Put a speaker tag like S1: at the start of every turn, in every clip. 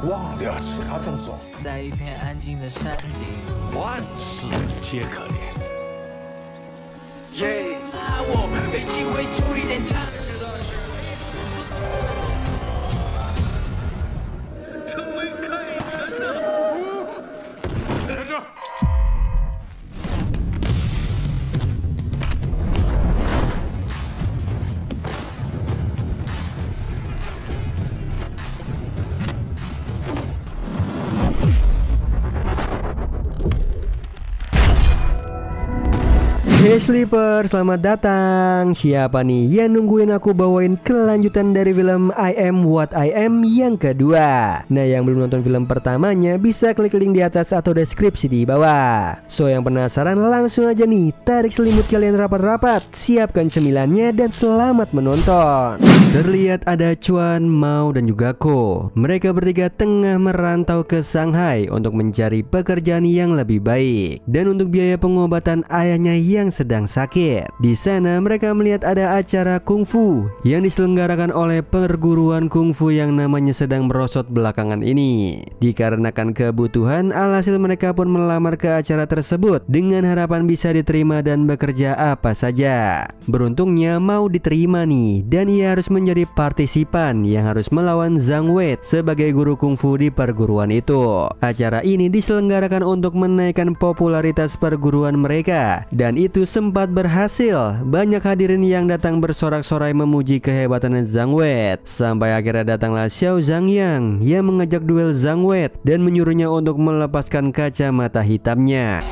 S1: 忘掉其他动作。
S2: 在一片安静的山顶，
S1: 万事皆可怜。
S2: 耶！我被机会注意点差。成为凯神了！
S1: 在这。
S3: Hey Sleeper, selamat datang. Siapa nih yang nungguin aku bawain kelanjutan dari film I Am What I Am yang kedua? Nah, yang belum nonton film pertamanya bisa klik link di atas atau deskripsi di bawah. So, yang penasaran langsung aja nih, tarik selimut kalian rapat-rapat, siapkan cemilannya dan selamat menonton. Terlihat ada Chuan, Mao, dan juga Ko. Mereka bertiga tengah merantau ke Shanghai untuk mencari pekerjaan yang lebih baik dan untuk biaya pengobatan ayahnya yang sedang sakit. Di sana mereka melihat ada acara kungfu yang diselenggarakan oleh perguruan kungfu yang namanya sedang merosot belakangan ini. Dikarenakan kebutuhan, alhasil mereka pun melamar ke acara tersebut dengan harapan bisa diterima dan bekerja apa saja. Beruntungnya mau diterima nih, dan ia harus menjadi partisipan yang harus melawan Zhang Wei sebagai guru kungfu di perguruan itu. Acara ini diselenggarakan untuk menaikkan popularitas perguruan mereka, dan itu sempat berhasil. Banyak hadirin yang datang bersorak-sorai memuji kehebatan Zhang Wei. Sampai akhirnya datanglah Xiao Zhangyang yang mengajak duel Zhang Wei dan menyuruhnya untuk melepaskan kacamata hitamnya.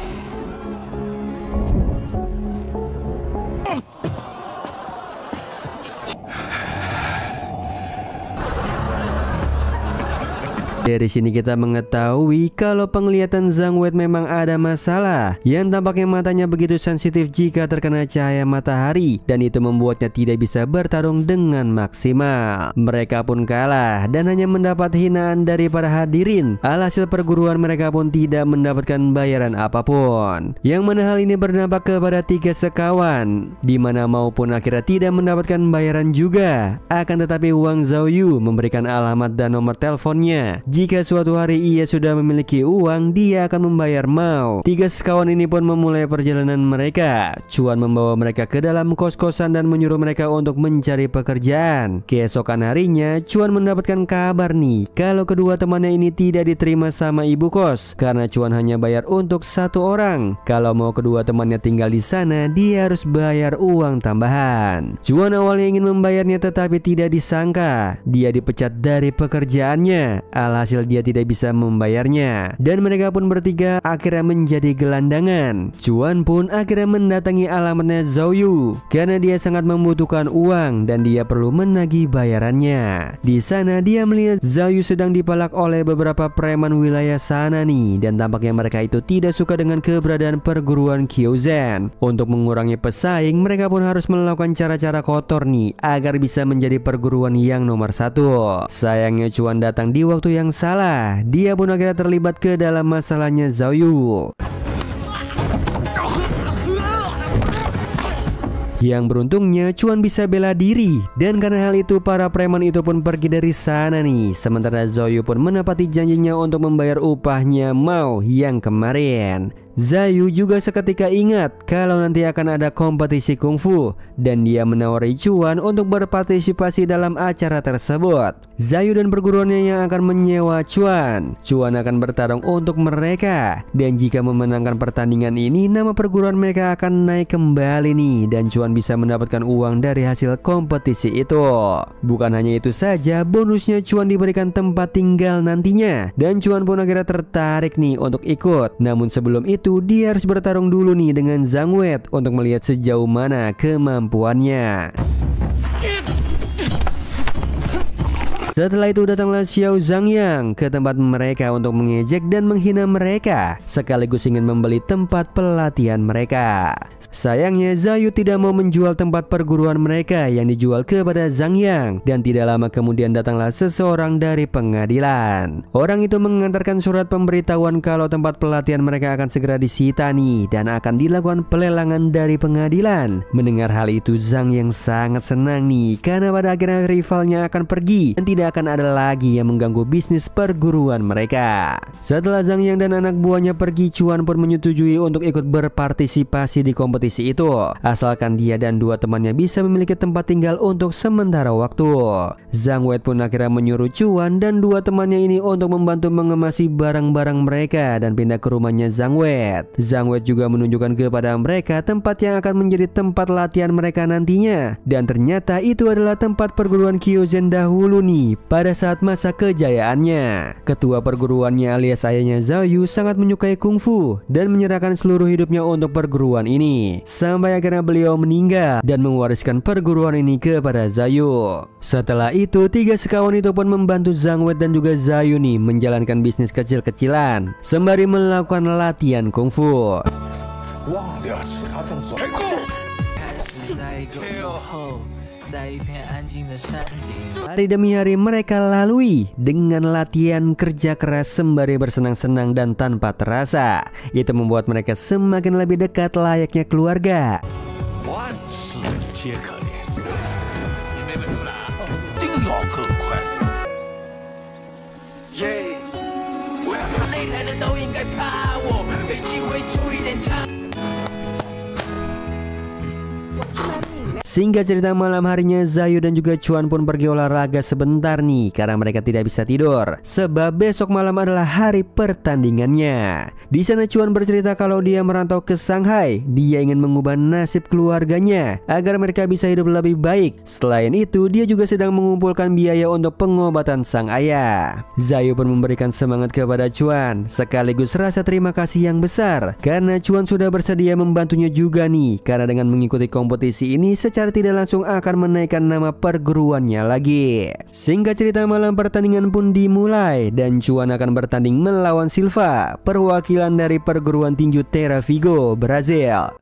S3: Dari sini kita mengetahui kalau penglihatan Zhang Wei memang ada masalah, yang tampaknya matanya begitu sensitif jika terkena cahaya matahari, dan itu membuatnya tidak bisa bertarung dengan maksimal. Mereka pun kalah dan hanya mendapat hinaan dari para hadirin. Alhasil perguruan mereka pun tidak mendapatkan bayaran apapun, yang mana hal ini berdampak kepada 3 sekawan, dimana maupun akhirnya tidak mendapatkan bayaran juga. Akan tetapi Wang Zhaoyu memberikan alamat dan nomor teleponnya. Jika suatu hari ia sudah memiliki uang, dia akan membayar Mao. 3 sekawan ini pun memulai perjalanan mereka. Chuan membawa mereka ke dalam kos-kosan dan menyuruh mereka untuk mencari pekerjaan. Keesokan harinya, Chuan mendapatkan kabar nih kalau kedua temannya ini tidak diterima sama ibu kos karena Chuan hanya bayar untuk 1 orang. Kalau mau kedua temannya tinggal di sana, dia harus bayar uang tambahan. Chuan awalnya ingin membayarnya tetapi tidak disangka dia dipecat dari pekerjaannya. Hasil dia tidak bisa membayarnya, dan mereka pun bertiga akhirnya menjadi gelandangan. Chuan pun akhirnya mendatangi alamatnya Zhaoyu karena dia sangat membutuhkan uang dan dia perlu menagih bayarannya. Di sana dia melihat Zhaoyu sedang dipalak oleh beberapa preman wilayah sana nih, dan tampaknya mereka itu tidak suka dengan keberadaan perguruan Kyuzen. Untuk mengurangi pesaing, mereka pun harus melakukan cara-cara kotor nih agar bisa menjadi perguruan yang nomor 1. Sayangnya Chuan datang di waktu yang salah. Dia pun akhirnya terlibat ke dalam masalahnya Zhaoyu. Yang beruntungnya Chuan bisa bela diri, dan karena hal itu para preman itu pun pergi dari sana nih. Sementara Zhaoyu pun menepati janjinya untuk membayar upahnya Mao yang kemarin. Zhaoyu juga seketika ingat kalau nanti akan ada kompetisi kungfu, dan dia menawari Chuan untuk berpartisipasi dalam acara tersebut. Zhaoyu dan perguruannya yang akan menyewa Chuan. Chuan akan bertarung untuk mereka, dan jika memenangkan pertandingan ini, nama perguruan mereka akan naik kembali nih, dan Chuan bisa mendapatkan uang dari hasil kompetisi itu. Bukan hanya itu saja, bonusnya Chuan diberikan tempat tinggal nantinya, dan Chuan pun akhirnya tertarik nih untuk ikut. Namun sebelum itu dia harus bertarung dulu nih dengan Zhang Wei untuk melihat sejauh mana kemampuannya. Setelah itu datanglah Xiao Zhangyang ke tempat mereka untuk mengejek dan menghina mereka, sekaligus ingin membeli tempat pelatihan mereka. Sayangnya Zhaoyu tidak mau menjual tempat perguruan mereka yang dijual kepada Zhangyang, dan tidak lama kemudian datanglah seseorang dari pengadilan. Orang itu mengantarkan surat pemberitahuan kalau tempat pelatihan mereka akan segera disita nih, dan akan dilakukan pelelangan dari pengadilan. Mendengar hal itu Zhangyang sangat senang nih, karena pada akhirnya rivalnya akan pergi dan tidak tidak akan ada lagi yang mengganggu bisnis perguruan mereka. Setelah Zhang Yang dan anak buahnya pergi, Chuan pun menyetujui untuk ikut berpartisipasi di kompetisi itu, asalkan dia dan dua temannya bisa memiliki tempat tinggal untuk sementara waktu. Zhang Wei pun akhirnya menyuruh Chuan dan dua temannya ini untuk membantu mengemasi barang-barang mereka dan pindah ke rumahnya Zhang Wei. Zhang Wei juga menunjukkan kepada mereka tempat yang akan menjadi tempat latihan mereka nantinya, dan ternyata itu adalah tempat perguruan Kyuzen dahulu nih pada saat masa kejayaannya. Ketua perguruannya alias ayahnya Zhao Yu sangat menyukai kungfu dan menyerahkan seluruh hidupnya untuk perguruan ini, sampai akhirnya beliau meninggal dan mewariskan perguruan ini kepada Zhao Yu. Setelah itu, tiga sekawan itu pun membantu Zhang Wei dan juga Zhao Yu nih menjalankan bisnis kecil-kecilan sembari melakukan latihan kungfu.
S1: 忘掉其他动作。
S2: 在一个午后，在一片安静的山顶。
S3: Hari demi hari mereka lalui dengan latihan kerja keras sembari bersenang-senang dan tanpa terasa. Itu membuat mereka semakin lebih dekat layaknya keluarga.
S1: 万事皆可怜，你没稳住了，定要更快。耶！
S2: 擂台的都应该怕我，没机会出一点差。
S3: Singkat cerita, malam harinya Zhao Yu dan juga Chuan pun pergi olahraga sebentar nih karena mereka tidak bisa tidur sebab besok malam adalah hari pertandingannya. Di sana Chuan bercerita kalau dia merantau ke Shanghai. Dia ingin mengubah nasib keluarganya agar mereka bisa hidup lebih baik. Selain itu, dia juga sedang mengumpulkan biaya untuk pengobatan sang ayah. Zhao Yu pun memberikan semangat kepada Chuan sekaligus rasa terima kasih yang besar karena Chuan sudah bersedia membantunya juga nih, karena dengan mengikuti kompetisi ini secara tidak langsung akan menaikkan nama perguruannya lagi. Singkat cerita, malam pertandingan pun dimulai dan Chuan akan bertanding melawan Silva, perwakilan dari perguruan tinju Terra Vigo, Brazil.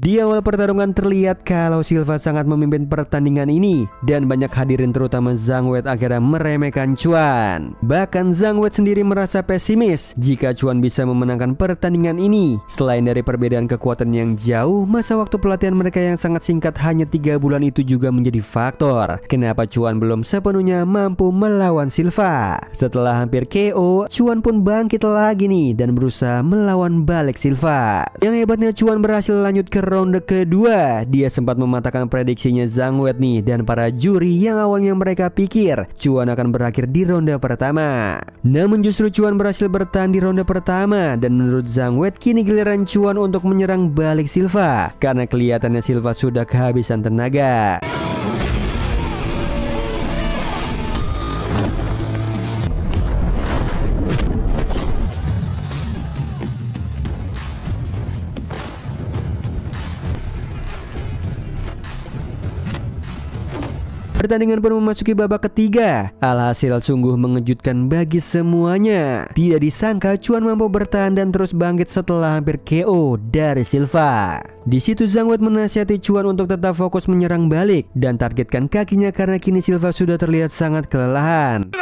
S3: Di awal pertarungan terlihat kalau Silva sangat memimpin pertandingan ini dan banyak hadirin terutama Zhang Wei akhirnya meremehkan Chuan. Bahkan Zhang Wei sendiri merasa pesimis jika Chuan bisa memenangkan pertandingan ini. Selain dari perbedaan kekuatan yang jauh, masa waktu pelatihan mereka yang sangat singkat hanya 3 bulan itu juga menjadi faktor kenapa Chuan belum sepenuhnya mampu melawan Silva. Setelah hampir KO, Chuan pun bangkit lagi nih dan berusaha melawan balik Silva. Yang hebatnya Chuan berhasil lanjut ke ronde kedua. Dia sempat mematahkan prediksinya Zhang Wei nih dan para juri yang awalnya mereka pikir Chuan akan berakhir di ronde pertama. Namun justru Chuan berhasil bertahan di ronde pertama dan menurut Zhang Wei kini giliran Chuan untuk menyerang balik Silva karena kelihatannya Silva sudah kehabisan tenaga. Pertandingan pun memasuki babak ketiga. Alhasil sungguh mengejutkan bagi semuanya. Tidak disangka Chuan mampu bertahan dan terus bangkit setelah hampir KO dari Silva. Di situ Zhang Wei menasihati Chuan untuk tetap fokus menyerang balik dan targetkan kakinya karena kini Silva sudah terlihat sangat kelelahan.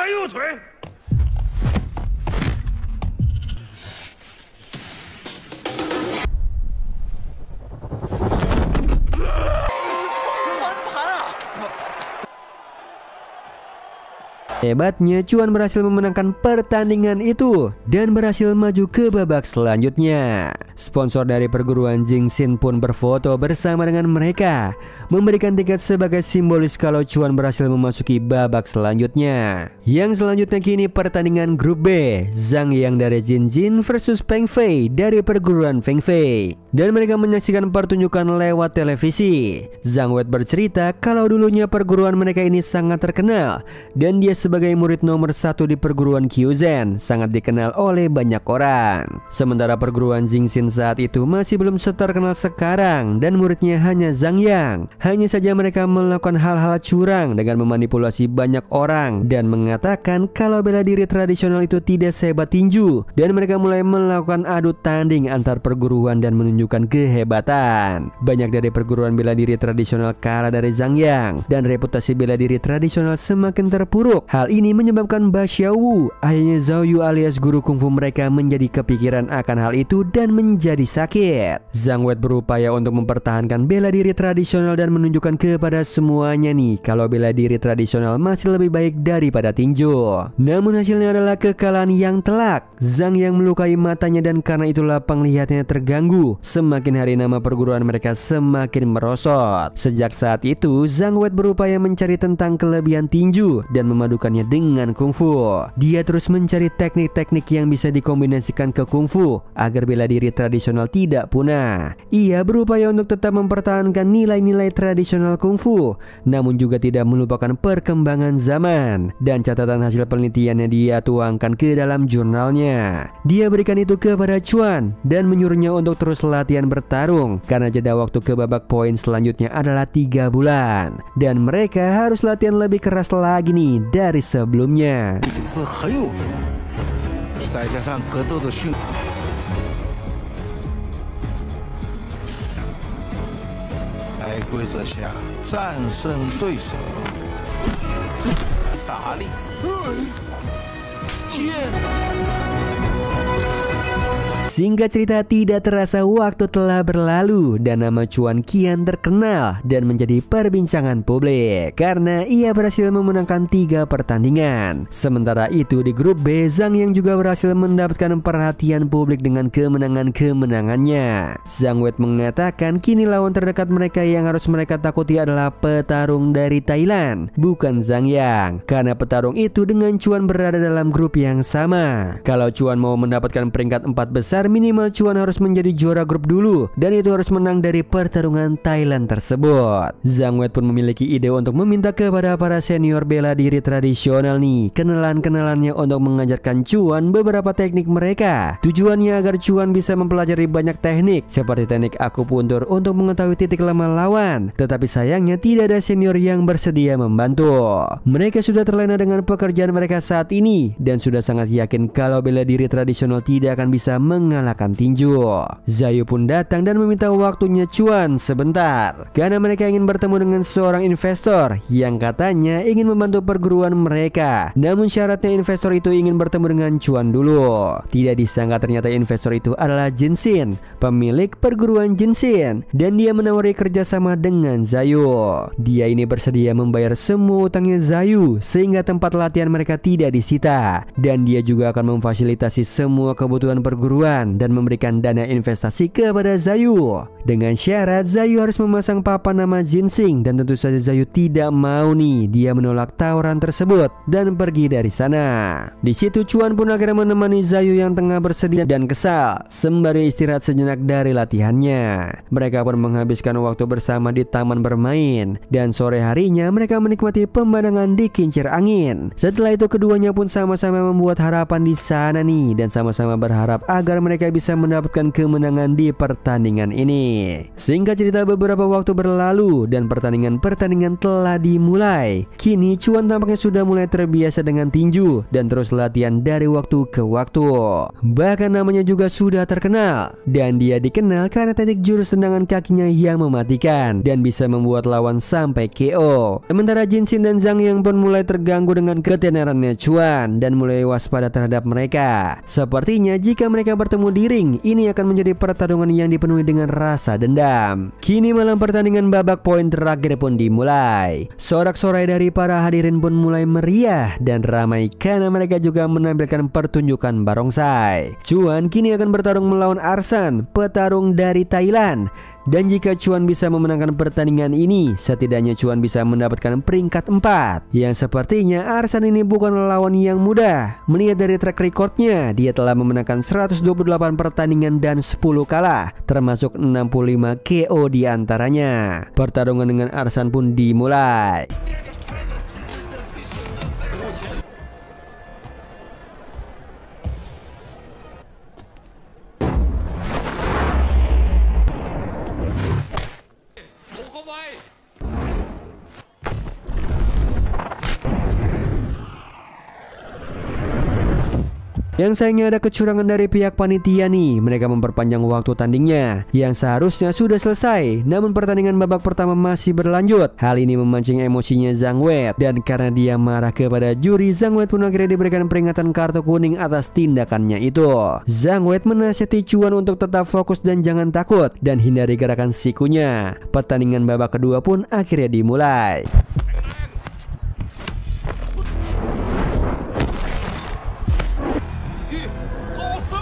S3: Hebatnya Chuan berhasil memenangkan pertandingan itu dan berhasil maju ke babak selanjutnya. Sponsor dari perguruan Jingxin pun berfoto bersama dengan mereka, memberikan tiket sebagai simbolis kalau Chuan berhasil memasuki babak selanjutnya. Yang selanjutnya kini pertandingan grup B, Zhang Yang dari Jinjin versus Peng Fei dari perguruan Feng Fei. Dan mereka menyaksikan pertunjukan lewat televisi. Zhang Wei bercerita kalau dulunya perguruan mereka ini sangat terkenal dan dia sebagai murid nomor 1 di perguruan Kyuzen sangat dikenal oleh banyak orang. Sementara perguruan Jingxin Meskipun saat itu masih belum seterkenal sekarang dan muridnya hanya Zhang Yang, hanya saja mereka melakukan hal-hal curang dengan memanipulasi banyak orang dan mengatakan kalau bela diri tradisional itu tidak sehebat tinju, dan mereka mulai melakukan adu tanding antar perguruan dan menunjukkan kehebatan. Banyak dari perguruan bela diri tradisional kalah dari Zhang Yang dan reputasi bela diri tradisional semakin terpuruk. Hal ini menyebabkan Ba Xiaowu, ayahnya Zhao Yu alias guru kungfu mereka, menjadi kepikiran akan hal itu dan menjadi sakit. Zhang Wei berupaya untuk mempertahankan bela diri tradisional dan menunjukkan kepada semuanya nih kalau bela diri tradisional masih lebih baik daripada tinju. Namun hasilnya adalah kekalahan yang telak. Zhang yang melukai matanya dan karena itulah penglihatannya terganggu. Semakin hari nama perguruan mereka semakin merosot. Sejak saat itu Zhang Wei berupaya mencari tentang kelebihan tinju dan memadukannya dengan kungfu. Dia terus mencari teknik-teknik yang bisa dikombinasikan ke kungfu agar bela diri tradisional tidak punah. Ia berupaya untuk tetap mempertahankan nilai-nilai tradisional kungfu, namun juga tidak melupakan perkembangan zaman, dan catatan hasil penelitiannya dia tuangkan ke dalam jurnalnya. Dia berikan itu kepada Chuan dan menyuruhnya untuk terus latihan bertarung karena jeda waktu ke babak poin selanjutnya adalah 3 bulan, dan mereka harus latihan lebih keras lagi nih dari sebelumnya.
S1: 再加上格斗的训，在规则下战胜对手，打力，剑。
S3: Singkat cerita, tidak terasa waktu telah berlalu dan nama Chuan kian terkenal dan menjadi perbincangan publik karena ia berhasil memenangkan 3 pertandingan. Sementara itu di grup B, Zhang yang juga berhasil mendapatkan perhatian publik dengan kemenangan-kemenangannya. Zhang Wei mengatakan kini lawan terdekat mereka yang harus mereka takuti adalah petarung dari Thailand, bukan Zhang Yang, karena petarung itu dengan Chuan berada dalam grup yang sama. Kalau Chuan mau mendapatkan peringkat 4 besar, minimal Chuan harus menjadi juara grup dulu, dan itu harus menang dari pertarungan Thailand tersebut. Zhang Wei pun memiliki ide untuk meminta kepada para senior bela diri tradisional nih kenalan-kenalannya untuk mengajarkan Chuan beberapa teknik mereka. Tujuannya agar Chuan bisa mempelajari banyak teknik seperti teknik akupuntur untuk mengetahui titik lemah lawan. Tetapi sayangnya tidak ada senior yang bersedia membantu. Mereka sudah terlena dengan pekerjaan mereka saat ini dan sudah sangat yakin kalau bela diri tradisional tidak akan bisa mengalahkan tinju. Zayu pun datang dan meminta waktunya Chuan sebentar karena mereka ingin bertemu dengan seorang investor yang katanya ingin membantu perguruan mereka. Namun syaratnya investor itu ingin bertemu dengan Chuan dulu. Tidak disangka ternyata investor itu adalah Jinxin, pemilik perguruan Jinxin, dan dia menawari kerjasama dengan Zayu. Dia ini bersedia membayar semua utangnya Zayu sehingga tempat latihan mereka tidak disita, dan dia juga akan memfasilitasi semua kebutuhan perguruan dan memberikan dana investasi kepada Zayu. Dengan syarat Zayu harus memasang papan nama Jinxin, dan tentu saja Zayu tidak mau nih. Dia menolak tawaran tersebut dan pergi dari sana. Di situ Chuan pun akhirnya menemani Zayu yang tengah bersedih dan kesal sembari istirahat sejenak dari latihannya. Mereka pun menghabiskan waktu bersama di taman bermain, dan sore harinya mereka menikmati pemandangan di kincir angin. Setelah itu keduanya pun sama-sama membuat harapan di sana nih, dan sama-sama berharap agar mereka bisa mendapatkan kemenangan di pertandingan ini. Singkat cerita, beberapa waktu berlalu dan pertandingan telah dimulai. Kini Chuan tampaknya sudah mulai terbiasa dengan tinju dan terus latihan dari waktu ke waktu. Bahkan namanya juga sudah terkenal, dan dia dikenal karena teknik jurus tendangan kakinya yang mematikan dan bisa membuat lawan sampai KO. Sementara Jinxin dan Zhang Yang pun mulai terganggu dengan ketenarannya Chuan dan mulai waspada terhadap mereka. Sepertinya jika mereka bertemu di ring, ini akan menjadi pertarungan yang dipenuhi dengan rasa dendam. Kini malam pertandingan babak poin terakhir pun dimulai. Sorak-sorai dari para hadirin pun mulai meriah dan ramai karena mereka juga menampilkan pertunjukan barongsai. Chuan kini akan bertarung melawan Arsan, petarung dari Thailand. Dan jika Chuan bisa memenangkan pertandingan ini, setidaknya Chuan bisa mendapatkan peringkat 4. Yang sepertinya Arsan ini bukan lawan yang mudah. Melihat dari track recordnya, dia telah memenangkan 128 pertandingan dan 10 kalah, termasuk 65 KO diantaranya. Pertarungan dengan Arsan pun dimulai. Yang sayangnya ada kecurangan dari pihak panitia nih. Mereka memperpanjang waktu tandingnya yang seharusnya sudah selesai, namun pertandingan babak pertama masih berlanjut. Hal ini memancing emosinya Zhang Wei, dan karena dia marah kepada juri, Zhang Wei pun akhirnya diberikan peringatan kartu kuning atas tindakannya itu. Zhang Wei menasihati Chuan untuk tetap fokus dan jangan takut dan hindari gerakan sikunya. Pertandingan babak kedua pun akhirnya dimulai.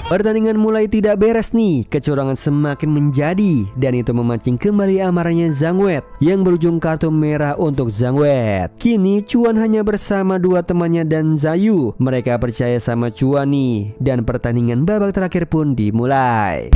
S3: Pertandingan mulai tidak beres nih, kecurangan semakin menjadi dan itu memancing kembali amarahnya Zhang Wei yang berujung kartu merah untuk Zhang Wei. Kini Chuan hanya bersama dua temannya dan Zayu. Mereka percaya sama Chuan nih dan pertandingan babak terakhir pun dimulai.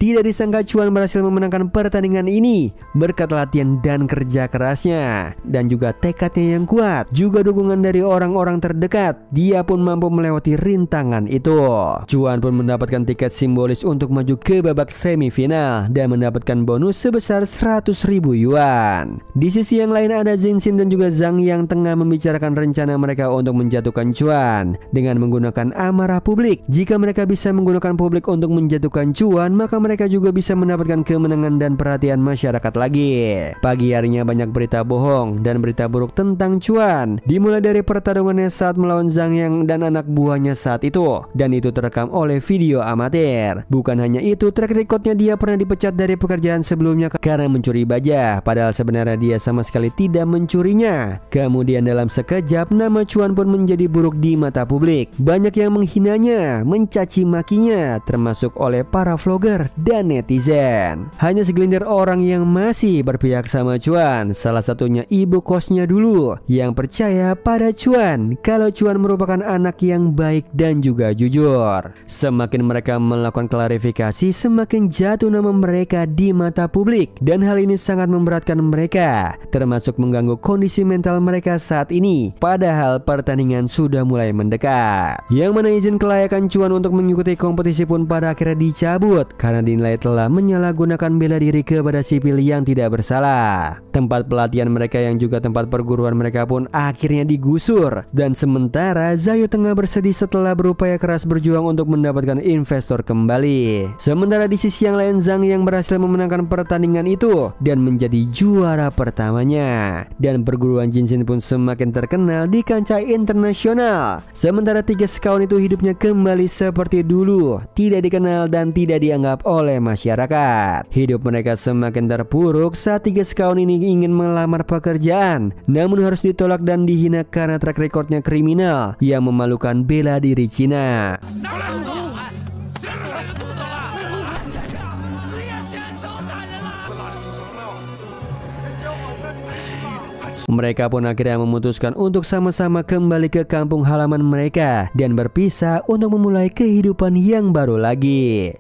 S3: Tidak disangka Chuan berhasil memenangkan pertandingan ini berkat latihan dan kerja kerasnya dan juga tekadnya yang kuat, juga dukungan dari orang-orang terdekat. Dia pun mampu melewati rintangan itu. Chuan pun mendapatkan tiket simbolis untuk maju ke babak semifinal dan mendapatkan bonus sebesar 100.000 yuan. Di sisi yang lain ada Jinxin dan juga Zhang yang tengah membicarakan rencana mereka untuk menjatuhkan Chuan dengan menggunakan amarah publik. Jika mereka bisa menggunakan publik untuk menjatuhkan Chuan, maka mereka juga bisa mendapatkan kemenangan dan perhatian masyarakat lagi. Pagi harinya banyak berita bohong dan berita buruk tentang Chuan, dimulai dari pertarungannya saat melawan Zhang Yang dan anak buahnya saat itu, dan itu terekam oleh video amatir. Bukan hanya itu, track recordnya dia pernah dipecat dari pekerjaan sebelumnya karena mencuri baja, padahal sebenarnya dia sama sekali tidak mencurinya. Kemudian dalam sekejap nama Chuan pun menjadi buruk di mata publik. Banyak yang menghinanya, mencaci makinya, termasuk oleh para vlogger dan netizen. Hanya segelintir orang yang masih berpihak sama Chuan, salah satunya ibu kosnya dulu yang percaya pada Chuan kalau Chuan merupakan anak yang baik dan juga jujur. Semakin mereka melakukan klarifikasi, semakin jatuh nama mereka di mata publik, dan hal ini sangat memberatkan mereka, termasuk mengganggu kondisi mental mereka saat ini. Padahal pertandingan sudah mulai mendekat, yang mana izin kelayakan Chuan untuk mengikuti kompetisi pun pada akhirnya dicabut karena dinilai telah menyalahgunakan bela diri kepada sipil yang tidak bersalah. Tempat pelatihan mereka yang juga tempat perguruan mereka pun akhirnya digusur, dan sementara Zayu tengah bersedih setelah berupaya keras berjuang untuk mendapatkan investor kembali. Sementara di sisi yang lain, Zhang yang berhasil memenangkan pertandingan itu dan menjadi juara pertamanya, dan perguruan Jinxin pun semakin terkenal di kancah internasional. Sementara tiga sekawan itu hidupnya kembali seperti dulu, tidak dikenal dan tidak dianggap oleh masyarakat. Hidup mereka semakin terpuruk saat tiga sekawan ini ingin melamar pekerjaan, namun harus ditolak dan dihina karena track recordnya kriminal yang memalukan bela diri Cina. Mereka pun akhirnya memutuskan untuk sama-sama kembali ke kampung halaman mereka dan berpisah untuk memulai kehidupan yang baru lagi.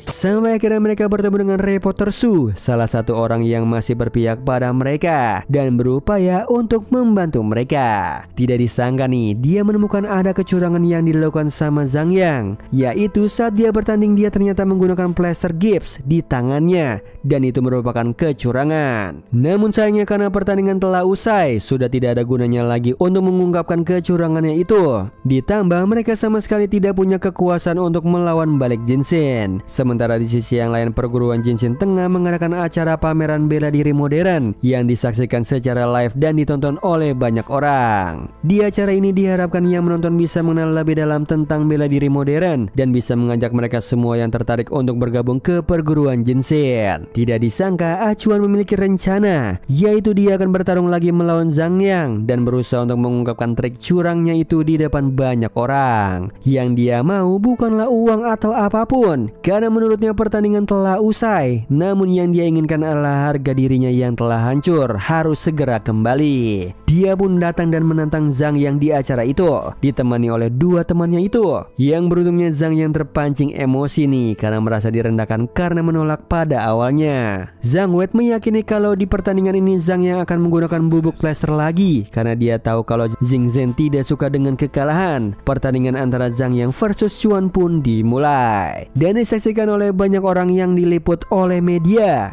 S3: Sampai akhirnya mereka bertemu dengan reporter Su, salah satu orang yang masih berpihak pada mereka dan berupaya untuk membantu mereka. Tidak disangka nih, dia menemukan ada kecurangan yang dilakukan sama Zhang Yang, yaitu saat dia bertanding dia ternyata menggunakan plester gips di tangannya, dan itu merupakan kecurangan. Namun sayangnya karena pertandingan telah usai, sudah tidak ada gunanya lagi untuk mengungkapkan kecurangannya itu. Ditambah mereka sama sekali tidak punya kekuasaan untuk melawan balik Jinxin. Sementara di sisi yang lain, perguruan Jinxin tengah mengadakan acara pameran bela diri modern yang disaksikan secara live dan ditonton oleh banyak orang. Di acara ini diharapkan yang menonton bisa mengenal lebih dalam tentang bela diri modern dan bisa mengajak mereka semua yang tertarik untuk bergabung ke perguruan Jinxin. Tidak disangka Chuan memiliki rencana, yaitu dia akan bertarung lagi melawan Zhang Yang dan berusaha untuk mengungkapkan trik curangnya itu di depan banyak orang. Yang dia mau bukanlah uang uang atau apapun, karena menurutnya pertandingan telah usai. Namun yang dia inginkan adalah harga dirinya yang telah hancur harus segera kembali. Dia pun datang dan menantang Zhang Yang di acara itu, ditemani oleh dua temannya itu. Yang beruntungnya Zhang Yang terpancing emosi nih karena merasa direndahkan karena menolak pada awalnya. Zhang Wei meyakini kalau di pertandingan ini Zhang Yang akan menggunakan bubuk plester lagi karena dia tahu kalau Jing Zhen tidak suka dengan kekalahan. Pertandingan antara Zhang Yang versus Chuan pun dimulai dan disaksikan oleh banyak orang yang diliput oleh media.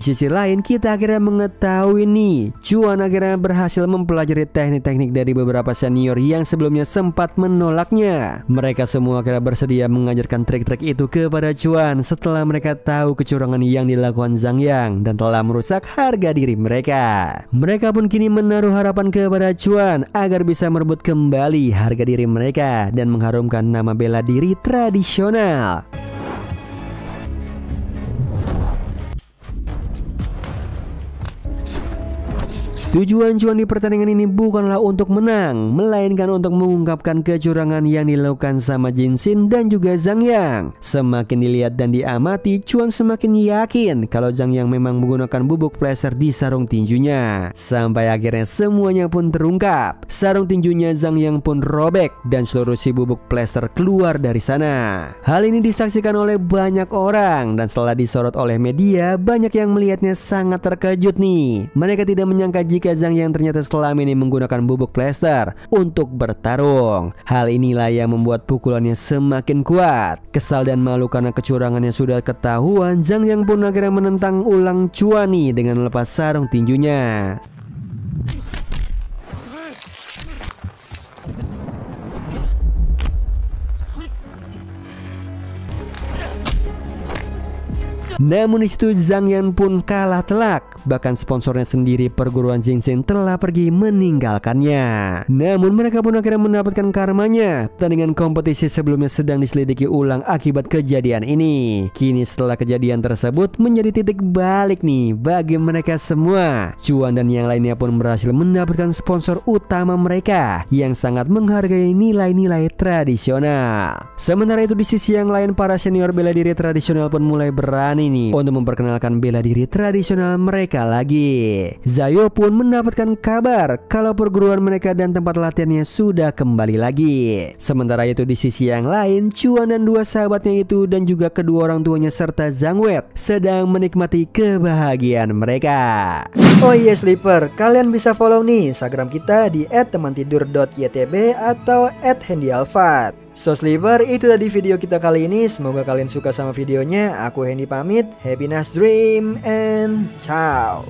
S3: Di sisi lain kita akhirnya mengetahui nih, Chuan akhirnya berhasil mempelajari teknik-teknik dari beberapa senior yang sebelumnya sempat menolaknya. Mereka semua akhirnya bersedia mengajarkan trik-trik itu kepada Chuan setelah mereka tahu kecurangan yang dilakukan Zhang Yang dan telah merusak harga diri mereka. Mereka pun kini menaruh harapan kepada Chuan agar bisa merebut kembali harga diri mereka dan mengharumkan nama bela diri tradisional. Tujuan Chuan di pertandingan ini bukanlah untuk menang, melainkan untuk mengungkapkan kecurangan yang dilakukan sama Jin Xin dan juga Zhang Yang. Semakin dilihat dan diamati, Chuan semakin yakin kalau Zhang Yang memang menggunakan bubuk plester di sarung tinjunya. Sampai akhirnya semuanya pun terungkap. Sarung tinjunya Zhang Yang pun robek dan seluruh si bubuk plester keluar dari sana. Hal ini disaksikan oleh banyak orang dan setelah disorot oleh media, banyak yang melihatnya sangat terkejut nih. Mereka tidak menyangka jika Zhang Yang ternyata selama ini menggunakan bubuk plester untuk bertarung. Hal inilah yang membuat pukulannya semakin kuat. Kesal dan malu karena kecurangannya sudah ketahuan, Zhang Yang pun akhirnya menentang ulang Chuan nih dengan melepas sarung tinjunya. Namun disitu Zhang Yang pun kalah telak. Bahkan sponsornya sendiri perguruan Jing Zhen telah pergi meninggalkannya. Namun mereka pun akhirnya mendapatkan karmanya. Pertandingan kompetisi sebelumnya sedang diselidiki ulang akibat kejadian ini. Kini setelah kejadian tersebut menjadi titik balik nih bagi mereka semua. Chuan dan yang lainnya pun berhasil mendapatkan sponsor utama mereka yang sangat menghargai nilai-nilai tradisional. Sementara itu di sisi yang lain, para senior bela diri tradisional pun mulai berani nih untuk memperkenalkan bela diri tradisional mereka lagi. Zayo pun mendapatkan kabar kalau perguruan mereka dan tempat latihannya sudah kembali lagi. Sementara itu di sisi yang lain, Chuan dan dua sahabatnya itu dan juga kedua orang tuanya serta Zhang Wei sedang menikmati kebahagiaan mereka.
S4: Oh iya Sleeper, kalian bisa follow nih Instagram kita di @temantidur.ytb atau @handyalfat. So Sleeper, itu tadi video kita kali ini. Semoga kalian suka sama videonya. Aku Hendy pamit. Happy nice dream and ciao.